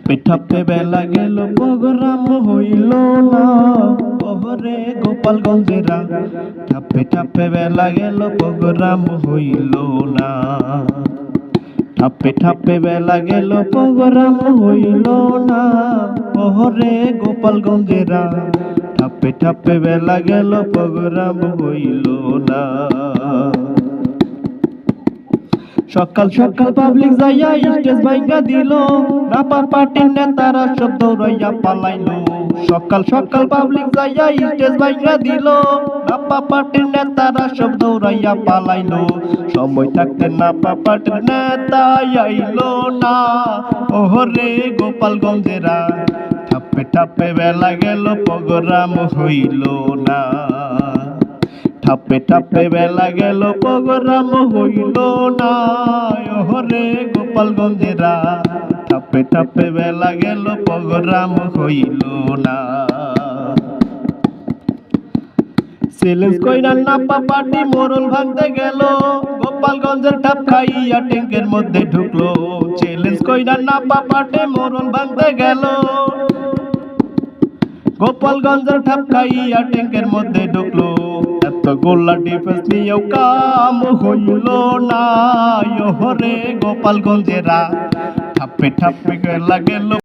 ঠাপে ঠাপে বেলা গেল প্রোগ্রাম হইল না, ওহরে গোপালগঞ্জেরা। ঠাপে ঠাপে বেলা গেল প্রোগ্রাম হইল না, ঠাপে ঠাপে বেলা গেল প্রোগ্রাম হইল না, ওহরে গোপালগঞ্জেরা। ঠাপে ঠাপে বেলা গেল প্রোগ্রাম হইল না। সকাল সকাল পাবলিক যাইয়া স্টেজ ভাঙ্গা দিল, নাপা পার্টির নেতারা সব দৌড়াইয়া পালাইলো। সকাল সকাল পাবলিক যাইয়া স্টেজ ভাঙ্গা দিল, নাপা পার্টির নেতারা সব দৌড়াইয়া পালাইলো। সময় থাকতে নাপা পার্টির নেতা আইলো না, ওহরে গোপালগঞ্জেরা। ঠাপে ঠাপে বেলা গেল প্রোগ্রাম হইল না, ঠাপে ঠাপে বেলা গেল প্রোগ্রাম হইল না, ওহরে গোপালগঞ্জেরা। ঠাপে ঠাপে বেলা গেল প্রোগ্রাম হইল না। চ্যালেঞ্জ কইরা নাপা পার্টি মোরল ভাঙতে গেল, গোপালগঞ্জের ঠাপ খাইয়া ট্যাঙ্কের মধ্যে ঢুকলো। চ্যালেঞ্জ কইরা নাপা পার্টি মোরল ভাঙতে গেল, গোপালগঞ্জের ঠাপ খাইয়া ট্যাঙ্কের মধ্যে ঢুকলো। এত গোলা ডিফেন্স নিয়েও কাম হইল না, ওহরে গোপালগঞ্জেরা। ঠাপে ঠাপে বেলা গেল